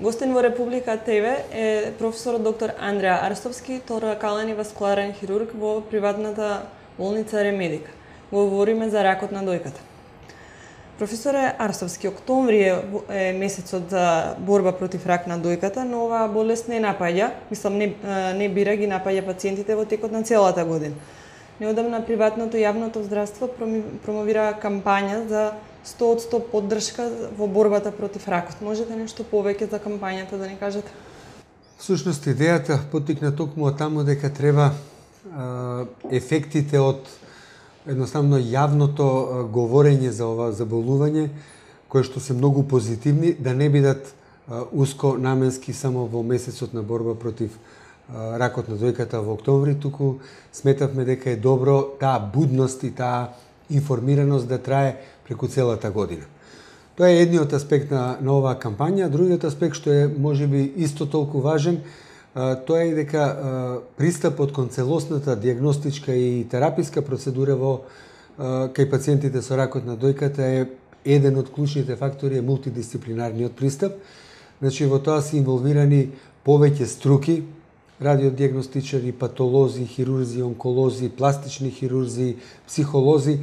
Гостин во Република ТВ е професорот доктор Андреа Арстовски, торакален и васкуларен хирург во приватната болница Ремедика. Говориме за ракот на дојката. Професоре Арстовски, октомври е месецот за борба против рак на дојката, но оваа болест не напаѓа, не бира, ги напаѓа пациентите во текот на целата година. Неодамна приватното јавното здравство промовира кампања за 100% поддршка во борбата против ракот. Можете нешто повеќе за кампањата да ни кажете? Всушност, идејата поттикна токму од таму дека треба ефектите од едноставно јавното говорење за ова заболување, кои што се многу позитивни, да не бидат уско наменски само во месецот на борба против ракот на дојката во октомври, туку сметавме дека е добро таа будност и таа информираност да трае преку целата година. Тоа е едниот аспект на оваа кампања. Другиот аспект, што е можеби исто толку важен, тоа е дека пристапот кон целосната диагностичка и тераписка процедура кај пациентите со ракот на дојката е еден од клучните фактори, е мултидисциплинарниот пристап. Значи, во тоа се инволвирани повеќе струки, радиодиагностичари, патолози, хирурзи, онколози, пластични хирурзи, психолози,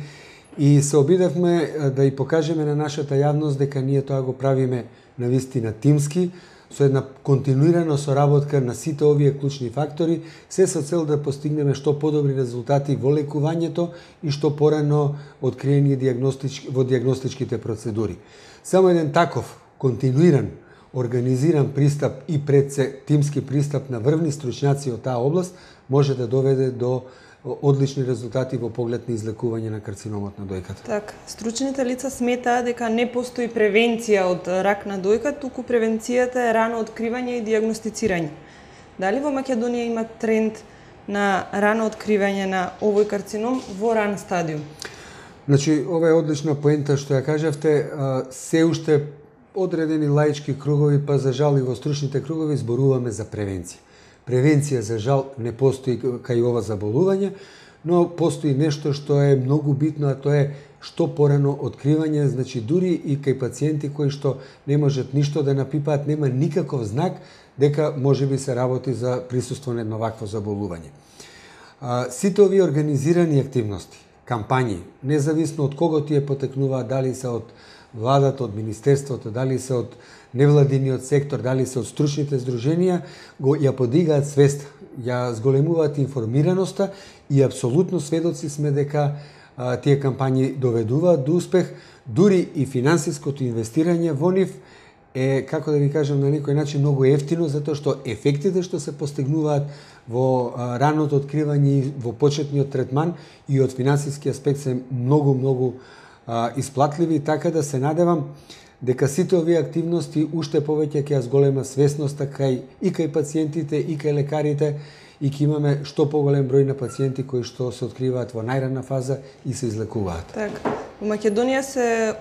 и се обидевме да и покажеме на нашата јавност дека ние тоа го правиме навистина тимски, со една континуирана соработка на сите овие клучни фактори, се со цел да постигнеме што подобри резултати во лекувањето и што порано откриени во диагностичките процедури. Само еден таков континуиран, организиран пристап и пред се тимски пристап на врвни стручњаци од таа област може да доведе до одлични резултати во поглед на излекување на карциномот на дојката. Так, стручните лица сметаат дека не постои превенција од рак на дојка, туку превенцијата е рано откривање и диагностицирање. Дали во Македонија има тренд на рано откривање на овој карцином во ран стадиум? Значи, ова е одлична поента што ја кажавте. Се уште одредени лаички кругови, па за жал и во стручните кругови зборуваме за превенција. Превенција, за жал, не постои кај ова заболување, но постои нешто што е многу битно, а тоа е што порано откривање, значи дури и кај пациенти кои што не можат ништо да напипаат, нема никаков знак дека можеби се работи за присуство на едно вакво заболување. Сите овие организирани активности, кампањи, независно од кого тие потекнуваат, дали се од владата, од министерството, дали се од невладиниот сектор, дали се од стручните здруженија, ја подигаат свест, ја зголемуваат информираноста и апсолутно сведоци сме дека тие кампањи доведуваат до успех, дури и финансиското инвестирање во нив е, како да ви кажам, на некој начин многу ефтино, затоа што ефектите што се постигнуваат во раното откривање и во почетниот третман и од финансиски аспект се многу исплатливи, така да се надевам дека сите овие активности уште повеќе ќе ја зголема свесноста кај пациентите и кај лекарите и ќе имаме што поголем број на пациенти кои што се откриваат во најрана фаза и се излекуваат. Така. Во Македонија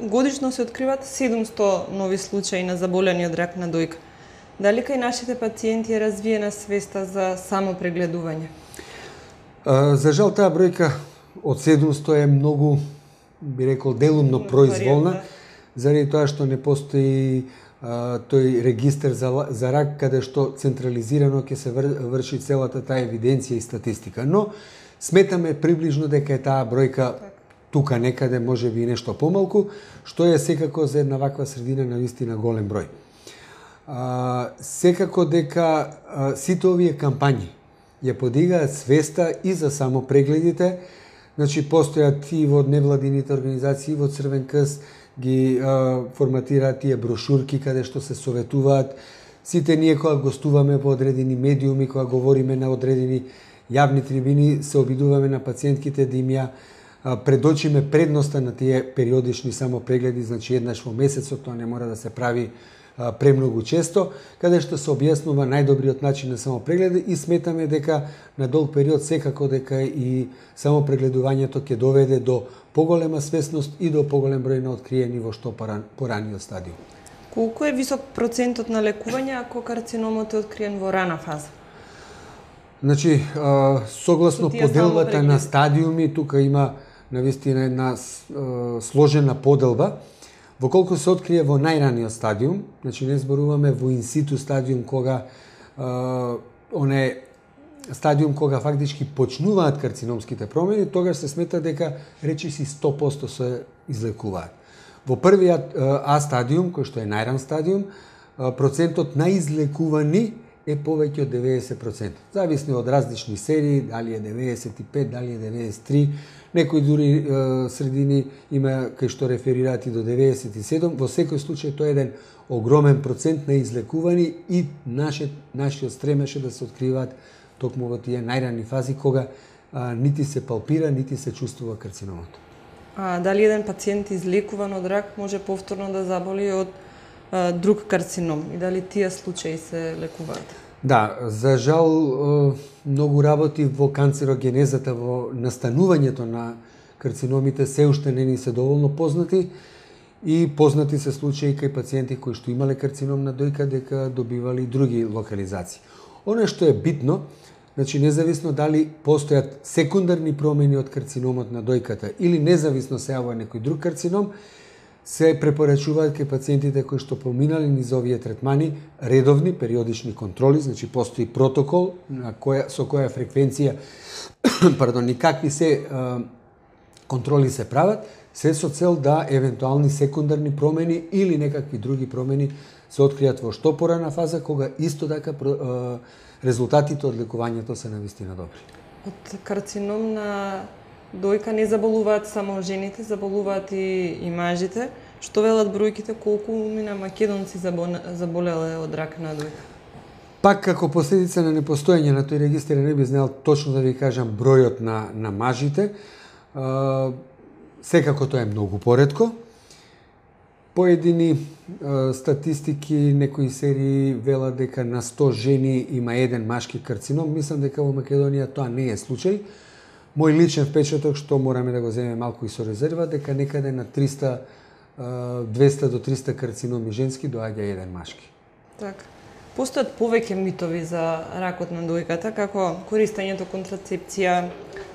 годишно се откриваат 700 нови случаи на заболени од рак на дојка. Дали кај нашите пациенти е развиена свеста за само прегледување? За жал, таа бројка од 700 е многу, би рекол, делумно произволна, заради тоа што не постои тој регистар за рак, каде што централизирано ќе се врши целата таа евиденција и статистика. Но сметаме приближно дека е таа бројка тука некаде, може би нешто помалку, што е секако за една ваква средина на вистина голем број. Секако дека сите овие кампањи ја подигаат свеста и за само прегледите. Значи, постојат и во невладините организации, и во Црвен крст, ги форматираат тие брошурки каде што се советуваат. Сите ние кога гостуваме во одредени медиуми, кога говориме на одредени јавни трибини, се обидуваме на пациентките да им ја предочиме предноста на тие периодични само прегледи, значи еднаш во месецот, тоа не мора да се прави премногу често, каде што се објаснува најдобриот начин на само прегледи и сметаме дека на долг период секако дека и само прегледувањето ќе доведе до поголема свесност и до поголем број на откриени во што пораниот стадиум. Колку е висок процентот на лекување ако карциномот е откриен во рана фаза? Значи, согласно поделбата на стадиуми, тука има навистина една сложена поделба. Во колку се открие во најраниот стадиум, значи не зборуваме во инситу стадиум кога стадиум кога фактички почнуваат карциномските промени, тогаш се смета дека речиси 100% се излекуваат. Во првиот А стадиум, кој што е најран стадиум, процентот на излекувани е повеќе од 90%. Зависно од различни серии, дали е 95, дали е 93, некои дури средини има кај што реферираат и до 97. Во секој случај тоа е еден огромен процент на излекувани и нашиот стремеше да се откриваат токму во тие најрани фази кога нити се палпира, нити се чувствува карциномот. А дали еден пациент излекуван од рак може повторно да заболи од друг карцином и дали тие случаи се лекуваат? Да, за жал многу работи во канцерогенезата, во настанувањето на карциномите се уште не ни се доволно познати и познати се случаи кај пациенти кои што имале карцином на дојка дека добивали други локализации. Оно што е битно, значи независно дали постојат секундарни промени од карциномот на дојката или независно се јавува некој друг карцином, се препорачуваат кај пациентите кои што поминали низ овие третмани редовни периодични контроли, значи постои протокол со која фреквенција никакви се контроли се прават, се со цел да евентуални секундарни промени или некакви други промени се откријат во што порана фаза, кога исто така резултатите од лекувањето се навистина добри. Од карцином на дојка не заболуваат само жените, заболуваат и мажите. Што велат бројките, колку мина македонци заболеле од рак на дојка? Пак како последица на непостоење на тој регистар не би знаел точно да ви кажам бројот на мажите. Секако тоа е многу поретко. Поедини статистики, некои серии велат дека на 100 жени има еден машки карцином. Мислам дека во Македонија тоа не е случај. Мој личен впечаток, што мораме да го земеме малку и со резерва, дека некаде на 200 до 300 карциноми женски доаѓа еден машки. Така. Постојат повеќе митови за ракот на дојката, како користењето контрацепција,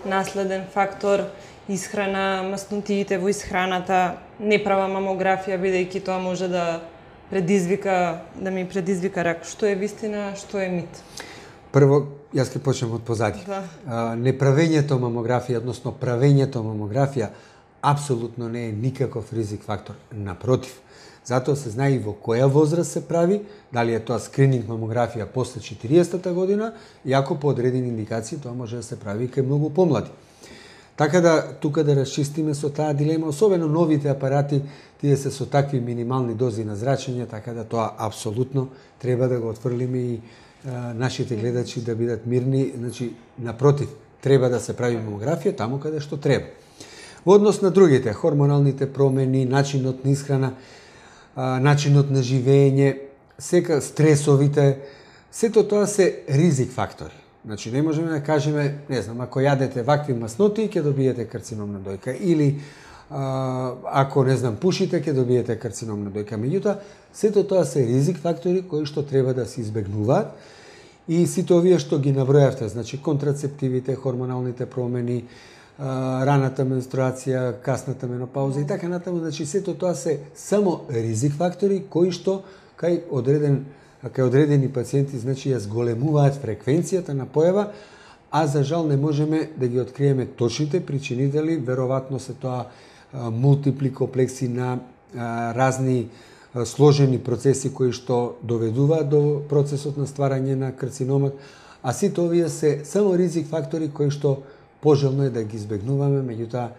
наследен фактор, исхрана, маснотиите во исхраната, неправа мамографија, бидејќи тоа може да ми предизвика рак. Што е вистина, што е мит? Прво, јас ќе почнем од позади. Да. Неправењето мамографија, односно правењето мамографија, апсолутно не е никаков ризик фактор. Напротив, затоа се знае и во која возраст се прави, дали е тоа скрининг мамографија после 40-та година, иако по одредени индикации тоа може да се прави и кај многу помлади. Така да, тука да расчистиме со таа дилема, особено новите апарати, тие се со такви минимални дози на зрачење, така да тоа апсолутно треба да го отфрлиме и нашите гледачи да бидат мирни. Значи, напротив, треба да се прави мамографија таму каде што треба. Во однос на другите, хормоналните промени, начинот на исхрана, начинот на живење, стресовите, сето тоа се ризик фактори. Значи, не можеме да кажеме, не знам, ако јадете вакви масноти, ќе добиете карцином на дојка, или ако, не знам, пушите, ќе добиете карцином на дојка. Меѓутоа, сето тоа се ризик фактори кои што треба да се избегнуваат и сите овие што ги набројавте, значи контрацептивите, хормоналните промени, раната менструација, касната менопауза и така натаму, значи сето тоа се само ризик фактори кои што кај одредени пациенти значи ја зголемуваат фреквенцијата на појава, а за жал не можеме да ги откриеме точните причинители, веројатно се тоа мултипли комплекси на разни сложени процеси кои што доведуваат до процесот на стварање на карциномот, а сите овие се само ризик фактори кои што пожелно е да ги избегнуваме, меѓутоа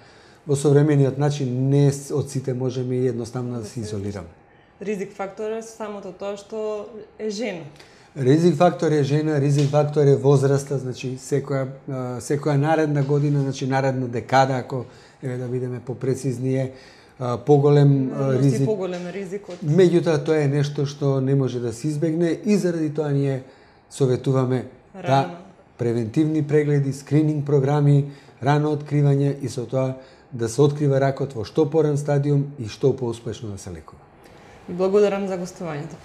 во современиот начин не од сите можеме и едноставно да се изолираме. Ризик фактор е самото тоа што е жена. Ризик фактор е жена, ризик фактор е возраста, значи секоја наредна година, значи наредна декада, ако да бидеме попрецизни, поголем ризик. Поголем ризикот. Меѓутоа тоа е нешто што не може да се избегне и заради тоа ние советуваме да превентивни прегледи, скрининг програми, рано откривање и со тоа да се открива ракот во што поран стадиум и што поуспешно да се лекува. Благодарам за гостувањето.